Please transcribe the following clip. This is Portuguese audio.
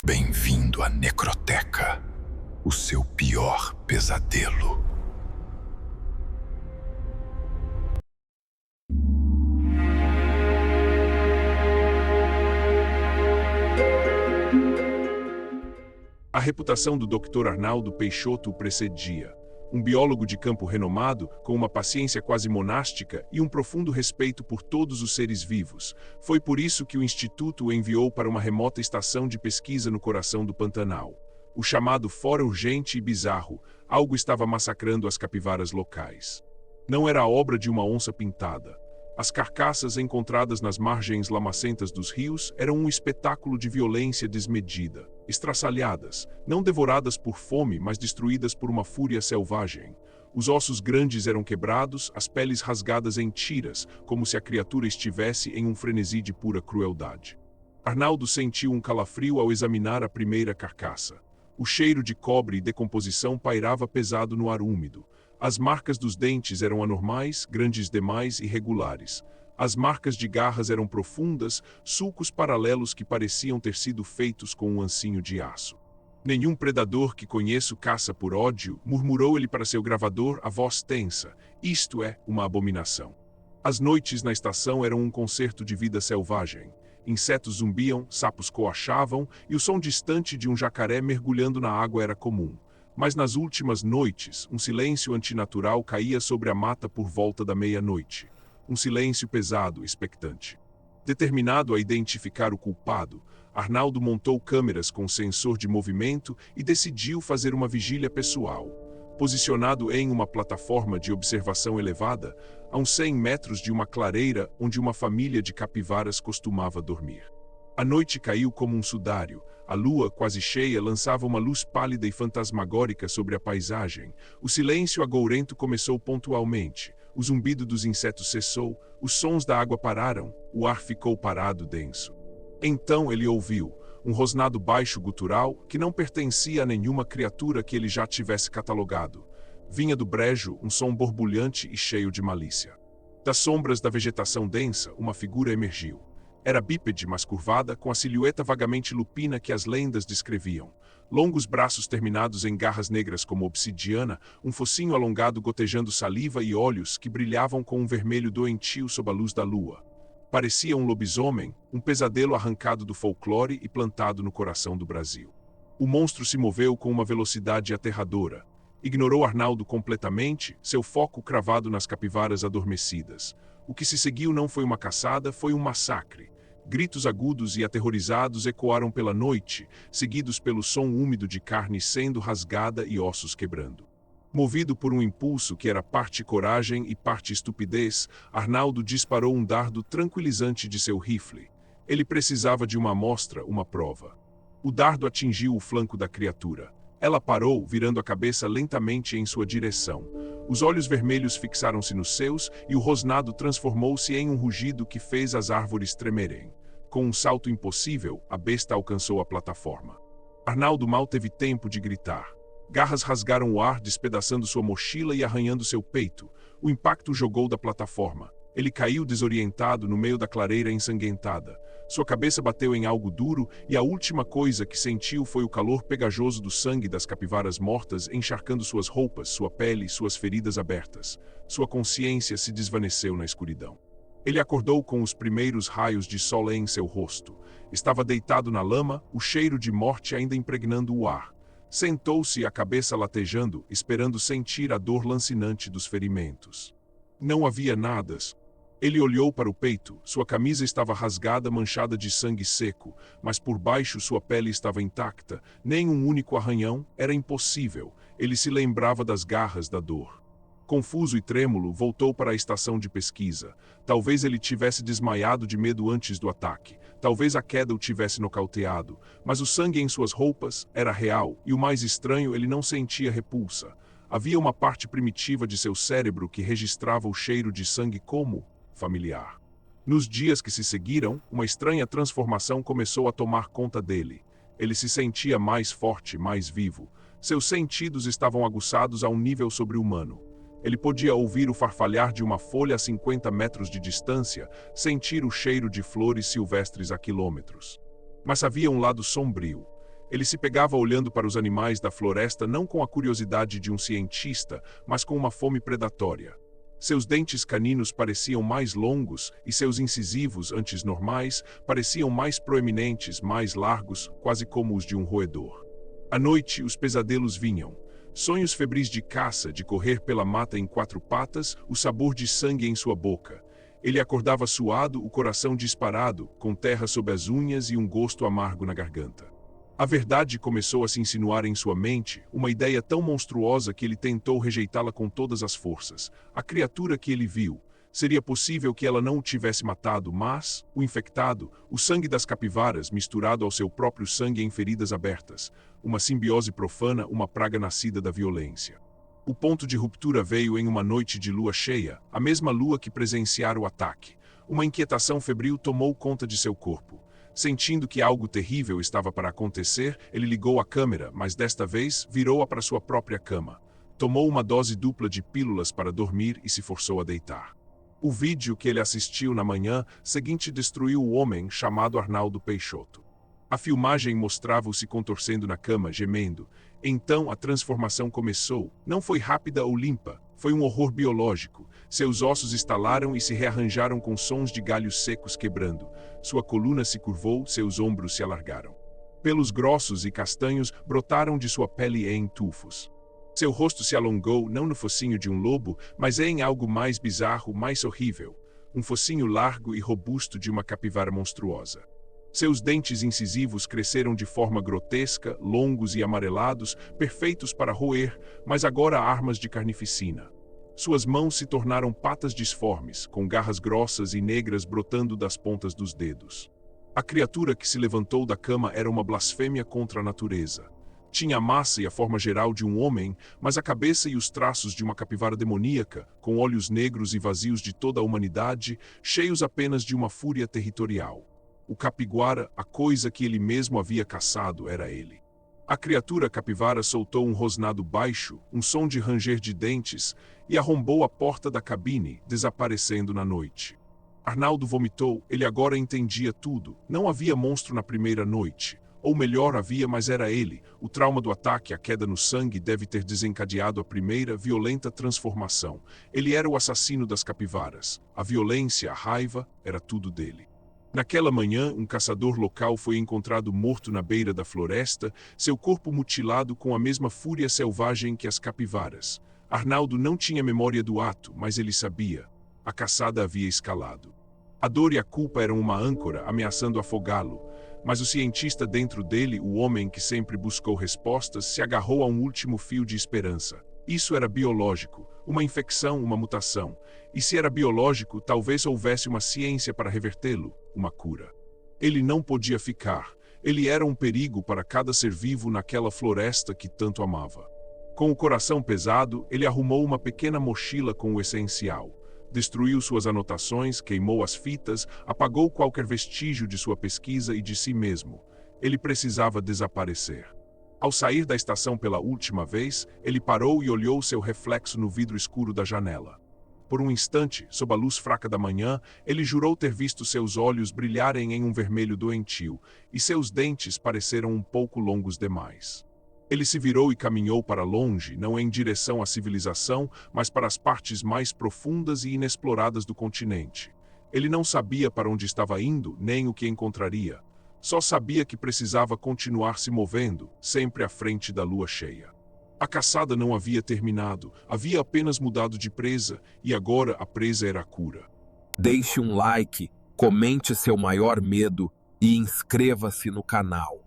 Bem-vindo à Necroteca, o seu pior pesadelo. A reputação do Dr. Arnaldo Peixoto o precedia. Um biólogo de campo renomado, com uma paciência quase monástica e um profundo respeito por todos os seres vivos. Foi por isso que o Instituto o enviou para uma remota estação de pesquisa no coração do Pantanal. O chamado Fora Urgente e Bizarro, algo estava massacrando as capivaras locais. Não era a obra de uma onça pintada. As carcaças encontradas nas margens lamacentas dos rios eram um espetáculo de violência desmedida. Estraçalhadas, não devoradas por fome, mas destruídas por uma fúria selvagem. Os ossos grandes eram quebrados, as peles rasgadas em tiras, como se a criatura estivesse em um frenesi de pura crueldade. Arnaldo sentiu um calafrio ao examinar a primeira carcaça. O cheiro de cobre e decomposição pairava pesado no ar úmido. As marcas dos dentes eram anormais, grandes demais e regulares. As marcas de garras eram profundas, sulcos paralelos que pareciam ter sido feitos com um ancinho de aço. Nenhum predador que conheço caça por ódio, murmurou ele para seu gravador, a voz tensa. Isto é uma abominação. As noites na estação eram um concerto de vida selvagem. Insetos zumbiam, sapos coachavam, e o som distante de um jacaré mergulhando na água era comum. Mas nas últimas noites, um silêncio antinatural caía sobre a mata por volta da meia-noite. Um silêncio pesado, expectante. Determinado a identificar o culpado, Arnaldo montou câmeras com sensor de movimento e decidiu fazer uma vigília pessoal. Posicionado em uma plataforma de observação elevada, a uns 100 metros de uma clareira onde uma família de capivaras costumava dormir. A noite caiu como um sudário. A lua, quase cheia, lançava uma luz pálida e fantasmagórica sobre a paisagem. O silêncio agourento começou pontualmente. O zumbido dos insetos cessou, os sons da água pararam, o ar ficou parado denso. Então ele ouviu um rosnado baixo gutural que não pertencia a nenhuma criatura que ele já tivesse catalogado. Vinha do brejo um som borbulhante e cheio de malícia. Das sombras da vegetação densa, uma figura emergiu. Era bípede, mas curvada, com a silhueta vagamente lupina que as lendas descreviam. Longos braços terminados em garras negras como obsidiana, um focinho alongado gotejando saliva e olhos que brilhavam com um vermelho doentio sob a luz da lua. Parecia um lobisomem, um pesadelo arrancado do folclore e plantado no coração do Brasil. O monstro se moveu com uma velocidade aterradora. Ignorou Arnaldo completamente, seu foco cravado nas capivaras adormecidas. O que se seguiu não foi uma caçada, foi um massacre. Gritos agudos e aterrorizados ecoaram pela noite, seguidos pelo som úmido de carne sendo rasgada e ossos quebrando. Movido por um impulso que era parte coragem e parte estupidez, Arnaldo disparou um dardo tranquilizante de seu rifle. Ele precisava de uma amostra, uma prova. O dardo atingiu o flanco da criatura. Ela parou, virando a cabeça lentamente em sua direção. Os olhos vermelhos fixaram-se nos seus e o rosnado transformou-se em um rugido que fez as árvores tremerem. Com um salto impossível, a besta alcançou a plataforma. Arnaldo mal teve tempo de gritar. Garras rasgaram o ar, despedaçando sua mochila e arranhando seu peito. O impacto o jogou da plataforma. Ele caiu desorientado no meio da clareira ensanguentada. Sua cabeça bateu em algo duro e a última coisa que sentiu foi o calor pegajoso do sangue das capivaras mortas encharcando suas roupas, sua pele e suas feridas abertas. Sua consciência se desvaneceu na escuridão. Ele acordou com os primeiros raios de sol em seu rosto. Estava deitado na lama, o cheiro de morte ainda impregnando o ar. Sentou-se, a cabeça latejando, esperando sentir a dor lancinante dos ferimentos. Não havia nada. Ele olhou para o peito, sua camisa estava rasgada, manchada de sangue seco, mas por baixo sua pele estava intacta, nem um único arranhão, era impossível, ele se lembrava das garras da dor. Confuso e trêmulo, voltou para a estação de pesquisa. Talvez ele tivesse desmaiado de medo antes do ataque, talvez a queda o tivesse nocauteado, mas o sangue em suas roupas era real, e o mais estranho, ele não sentia repulsa. Havia uma parte primitiva de seu cérebro que registrava o cheiro de sangue como familiar. Nos dias que se seguiram, uma estranha transformação começou a tomar conta dele. Ele se sentia mais forte, mais vivo. Seus sentidos estavam aguçados a um nível sobre-humano. Ele podia ouvir o farfalhar de uma folha a 50 metros de distância, sentir o cheiro de flores silvestres a quilômetros. Mas havia um lado sombrio. Ele se pegava olhando para os animais da floresta não com a curiosidade de um cientista, mas com uma fome predatória. Seus dentes caninos pareciam mais longos e seus incisivos, antes normais, pareciam mais proeminentes, mais largos, quase como os de um roedor. À noite, os pesadelos vinham. Sonhos febris de caça, de correr pela mata em 4 patas, o sabor de sangue em sua boca. Ele acordava suado, o coração disparado, com terra sob as unhas e um gosto amargo na garganta. A verdade começou a se insinuar em sua mente, uma ideia tão monstruosa que ele tentou rejeitá-la com todas as forças. A criatura que ele viu. Seria possível que ela não o tivesse matado, mas, o infectado, o sangue das capivaras misturado ao seu próprio sangue em feridas abertas. Uma simbiose profana, uma praga nascida da violência. O ponto de ruptura veio em uma noite de lua cheia, a mesma lua que presenciara o ataque. Uma inquietação febril tomou conta de seu corpo. Sentindo que algo terrível estava para acontecer, ele ligou a câmera, mas desta vez virou-a para sua própria cama. Tomou uma dose dupla de pílulas para dormir e se forçou a deitar. O vídeo que ele assistiu na manhã seguinte destruiu o homem chamado Arnaldo Peixoto. A filmagem mostrava-o se contorcendo na cama, gemendo. Então a transformação começou. Não foi rápida ou limpa, foi um horror biológico. Seus ossos estalaram e se rearranjaram com sons de galhos secos quebrando. Sua coluna se curvou, seus ombros se alargaram. Pelos grossos e castanhos brotaram de sua pele em tufos. Seu rosto se alongou, não no focinho de um lobo, mas em algo mais bizarro, mais horrível. Um focinho largo e robusto de uma capivara monstruosa. Seus dentes incisivos cresceram de forma grotesca, longos e amarelados, perfeitos para roer, mas agora armas de carnificina. Suas mãos se tornaram patas disformes, com garras grossas e negras brotando das pontas dos dedos. A criatura que se levantou da cama era uma blasfêmia contra a natureza. Tinha a massa e a forma geral de um homem, mas a cabeça e os traços de uma capivara demoníaca, com olhos negros e vazios de toda a humanidade, cheios apenas de uma fúria territorial. O capiguara, a coisa que ele mesmo havia caçado, era ele. A criatura capivara soltou um rosnado baixo, um som de ranger de dentes, e arrombou a porta da cabine, desaparecendo na noite. Arnaldo vomitou, ele agora entendia tudo. Não havia monstro na primeira noite. Ou melhor, havia, mas era ele. O trauma do ataque, a queda no sangue, deve ter desencadeado a primeira, violenta transformação. Ele era o assassino das capivaras. A violência, a raiva, era tudo dele. Naquela manhã, um caçador local foi encontrado morto na beira da floresta, seu corpo mutilado com a mesma fúria selvagem que as capivaras. Arnaldo não tinha memória do ato, mas ele sabia. A caçada havia escalado. A dor e a culpa eram uma âncora, ameaçando afogá-lo. Mas o cientista dentro dele, o homem que sempre buscou respostas, se agarrou a um último fio de esperança. Isso era biológico, uma infecção, uma mutação. E se era biológico, talvez houvesse uma ciência para revertê-lo, uma cura. Ele não podia ficar. Ele era um perigo para cada ser vivo naquela floresta que tanto amava. Com o coração pesado, ele arrumou uma pequena mochila com o essencial. Destruiu suas anotações, queimou as fitas, apagou qualquer vestígio de sua pesquisa e de si mesmo. Ele precisava desaparecer. Ao sair da estação pela última vez, ele parou e olhou seu reflexo no vidro escuro da janela. Por um instante, sob a luz fraca da manhã, ele jurou ter visto seus olhos brilharem em um vermelho doentio, e seus dentes pareceram um pouco longos demais. Ele se virou e caminhou para longe, não em direção à civilização, mas para as partes mais profundas e inexploradas do continente. Ele não sabia para onde estava indo, nem o que encontraria. Só sabia que precisava continuar se movendo, sempre à frente da lua cheia. A caçada não havia terminado, havia apenas mudado de presa, e agora a presa era a cura. Deixe um like, comente seu maior medo e inscreva-se no canal.